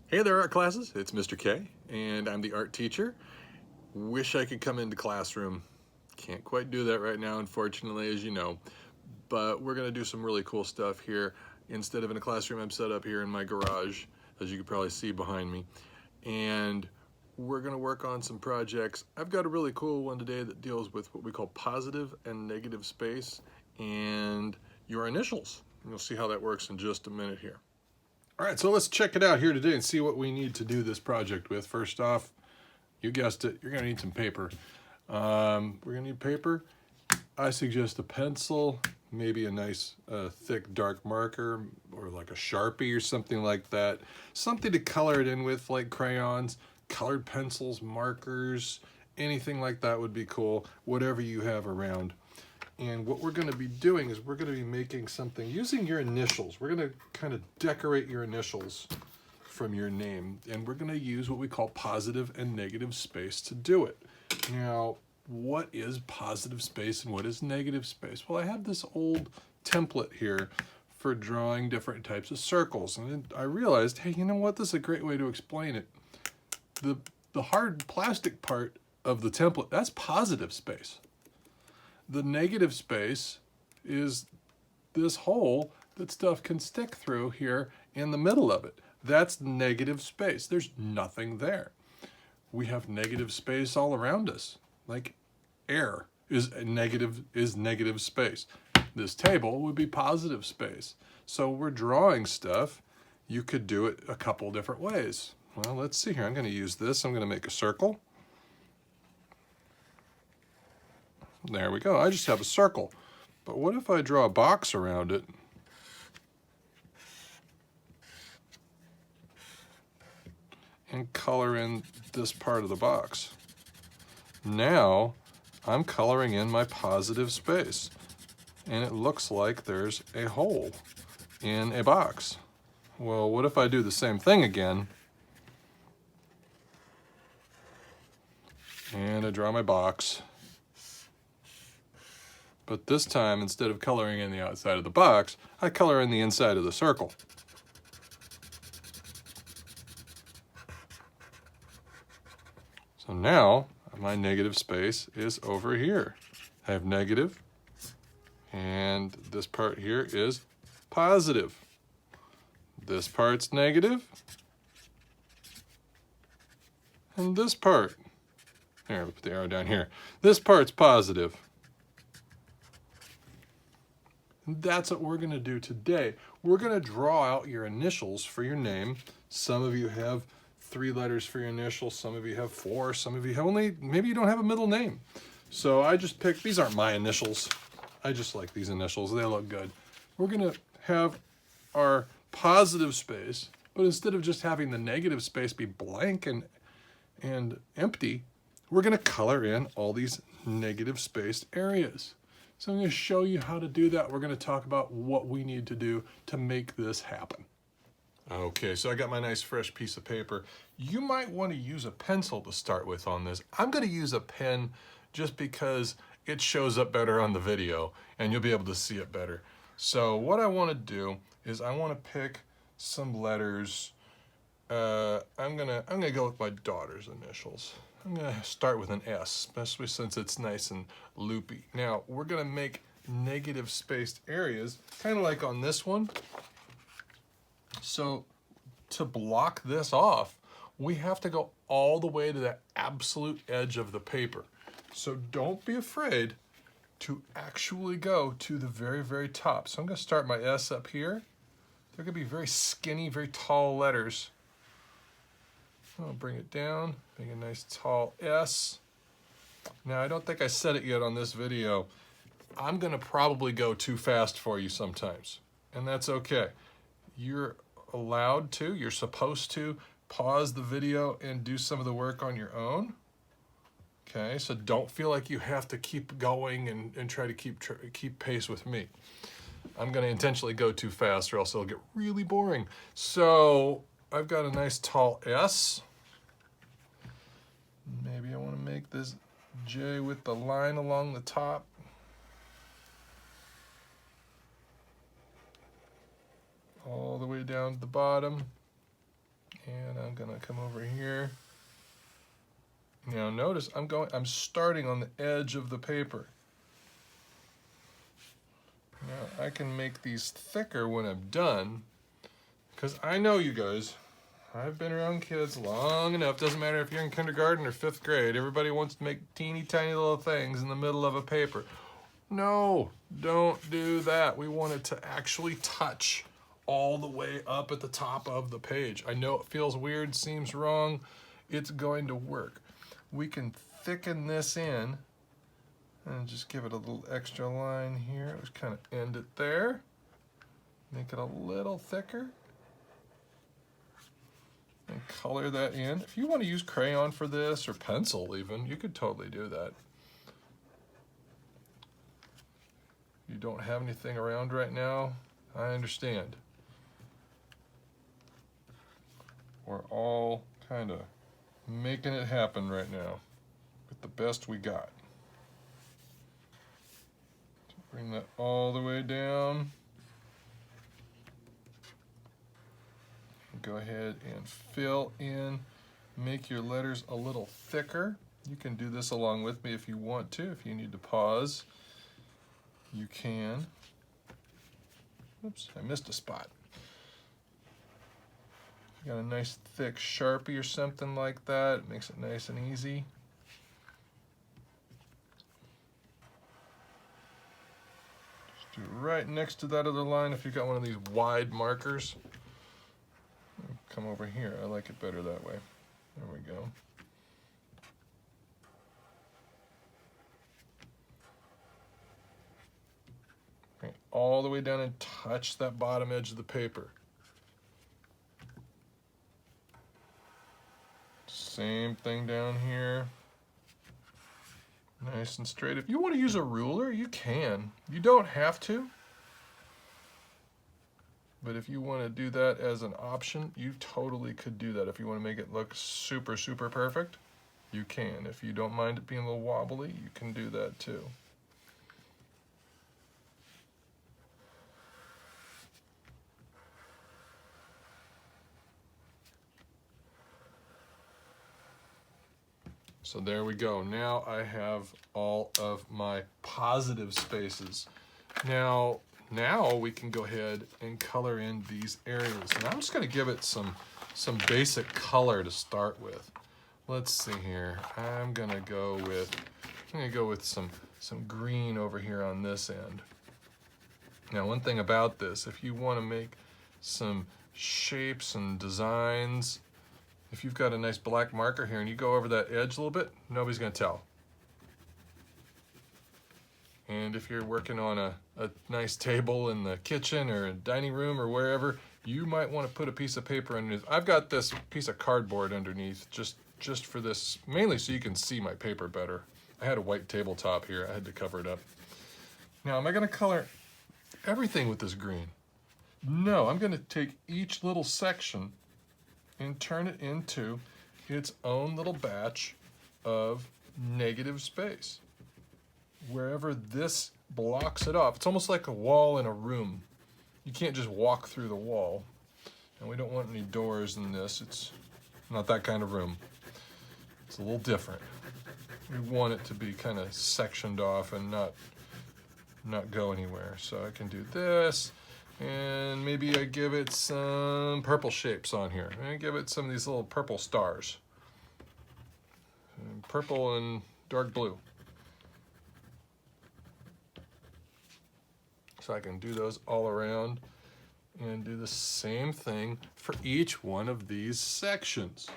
Hey there, art classes. It's Mr. K, and I'm the art teacher. Wish I could come into classroom. Can't quite do that right now, unfortunately, as you know. But we're going to do some really cool stuff here. Instead of in a classroom, I'm set up here in my garage, as you can probably see behind me. And we're going to work on some projects. I've got a really cool one today that deals with what we call positive and negative space and your initials. And you'll see how that works in just a minute here. All right, so let's check it out here today and see what we need to do this project with. First off, you guessed it, you're gonna need some paper. We're gonna need paper. I suggest a pencil, maybe a nice thick dark marker or like a Sharpie or something like that. Something to color it in with, like crayons, colored pencils, markers, anything like that would be cool, whatever you have around. And what we're going to be doing is we're going to be making something using your initials. We're going to kind of decorate your initials from your name. And we're going to use what we call positive and negative space to do it. Now, what is positive space and what is negative space? Well, I have this old template here for drawing different types of circles. And I realized, hey, you know what? This is a great way to explain it. The hard plastic part of the template, that's positive space. The negative space is this hole that stuff can stick through here in the middle of it. That's negative space. There's nothing there. We have negative space all around us. Like air is negative space. This table would be positive space. So we're drawing stuff. You could do it a couple different ways. Well, let's see here. I'm going to use this. I'm going to make a circle. There we go. I just have a circle. But what if I draw a box around it? And color in this part of the box. Now I'm coloring in my positive space. And it looks like there's a hole in a box. Well, what if I do the same thing again? And I draw my box. But this time, instead of coloring in the outside of the box, I color in the inside of the circle. So now, my negative space is over here. I have negative, and this part here is positive. This part's negative, and this part, here, I'll put the arrow down here. This part's positive. That's what we're going to do today. We're going to draw out your initials for your name. Some of you have 3 letters for your initials. Some of you have 4. Some of you have only, maybe you don't have a middle name. So I just picked, these aren't my initials. I just like these initials. They look good. We're going to have our positive space, but instead of just having the negative space be blank and empty, we're going to color in all these negative spaced areas. So I'm going to show you how to do that. We're going to talk about what we need to do to make this happen. Okay, so I got my nice fresh piece of paper. You might want to use a pencil to start with on this. I'm going to use a pen just because it shows up better on the video and you'll be able to see it better. So what I want to do is I want to pick some letters. I'm gonna go with my daughter's initials. I'm going to start with an S, especially since it's nice and loopy. Now, we're going to make negative spaced areas, kind of like on this one. So to block this off, we have to go all the way to the absolute edge of the paper. So don't be afraid to actually go to the very, very top. So I'm going to start my S up here. They're going to be very skinny, very tall letters. I'll bring it down, make a nice tall S. Now, I don't think I said it yet on this video. I'm gonna probably go too fast for you sometimes, and that's okay. You're allowed to, you're supposed to pause the video and do some of the work on your own. Okay, so don't feel like you have to keep going and try to keep pace with me. I'm gonna intentionally go too fast or else it'll get really boring. So, I've got a nice tall S. Maybe I want to make this J with the line along the top. All the way down to the bottom. And I'm gonna come over here. Now notice I'm starting on the edge of the paper. Now I can make these thicker when I'm done, because I know you guys, I've been around kids long enough, doesn't matter if you're in kindergarten or 5th grade, everybody wants to make teeny tiny little things in the middle of a paper. No, don't do that. We want it to actually touch all the way up at the top of the page. I know it feels weird, seems wrong. It's going to work. We can thicken this in and just give it a little extra line here. Just kind of end it there. Make it a little thicker. And color that in. If you want to use crayon for this, or pencil even, you could totally do that. You don't have anything around right now, I understand. We're all kind of making it happen right now with the best we got. So bring that all the way down. Go ahead and fill in, make your letters a little thicker. You can do this along with me if you want to. If you need to pause, you can. Oops, I missed a spot. If you got a nice thick Sharpie or something like that, it makes it nice and easy. Just do it right next to that other line if you've got one of these wide markers. Come over here, I like it better that way. There we go. Bring it all the way down and touch that bottom edge of the paper. Same thing down here. Nice and straight. If you want to use a ruler, you can. You don't have to. But if you want to do that as an option, you totally could do that. If you want to make it look super, super perfect, you can. If you don't mind it being a little wobbly, you can do that too. So there we go. Now I have all of my positive spaces. Now we can go ahead and color in these areas. And I'm just going to give it some basic color to start with. Let's see here. I'm going to go with some green over here on this end. Now, one thing about this, if you want to make some shapes and designs, if you've got a nice black marker here and you go over that edge a little bit, nobody's going to tell. And if you're working on a nice table in the kitchen or a dining room or wherever, you might want to put a piece of paper underneath. I've got this piece of cardboard underneath just for this, mainly so you can see my paper better. I had a white tabletop here. I had to cover it up. Now, am I going to color everything with this green? No, I'm going to take each little section and turn it into its own little batch of negative space. Wherever this blocks it off, it's almost like a wall in a room. You can't just walk through the wall. And we don't want any doors in this. It's not that kind of room. It's a little different. We want it to be kind of sectioned off and not go anywhere. So I can do this, and maybe I give it some purple shapes on here. I give it some of these little purple stars. And purple and dark blue. So I can do those all around and do the same thing for each one of these sections.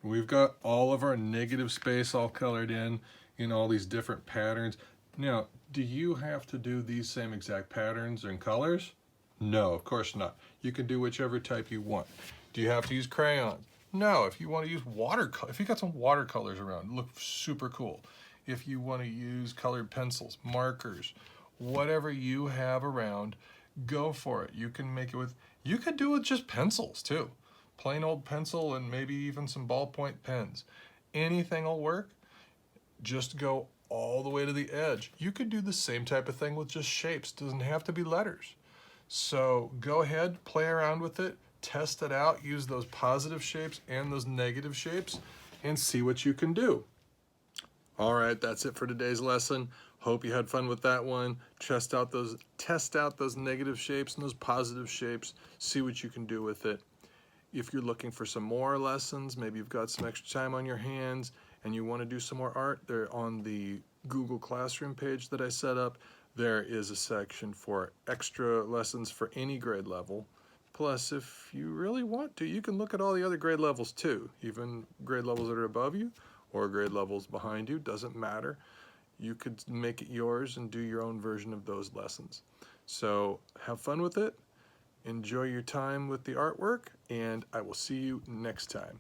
We've got all of our negative space all colored in all these different patterns. Now, Do you have to do these same exact patterns and colors? No, of course not. You can do whichever type you want. Do you have to use crayons? No, if you want to use watercolor, if you got some watercolors around, look super cool. If you want to use colored pencils, markers, whatever you have around, go for it. You can make it with, you could do it with just pencils too. Plain old pencil and maybe even some ballpoint pens. Anything will work. Just go all the way to the edge. You could do the same type of thing with just shapes. Doesn't have to be letters. So go ahead, play around with it, test it out, use those positive shapes and those negative shapes, and see what you can do. All right, that's it for today's lesson. Hope you had fun with that one. Test out those negative shapes and those positive shapes. See what you can do with it. If you're looking for some more lessons, maybe you've got some extra time on your hands and you want to do some more art, there on the Google Classroom page that I set up, there is a section for extra lessons for any grade level. Plus, if you really want to, you can look at all the other grade levels too, even grade levels that are above you or grade levels behind you, doesn't matter. You could make it yours and do your own version of those lessons. So have fun with it. Enjoy your time with the artwork, and I will see you next time.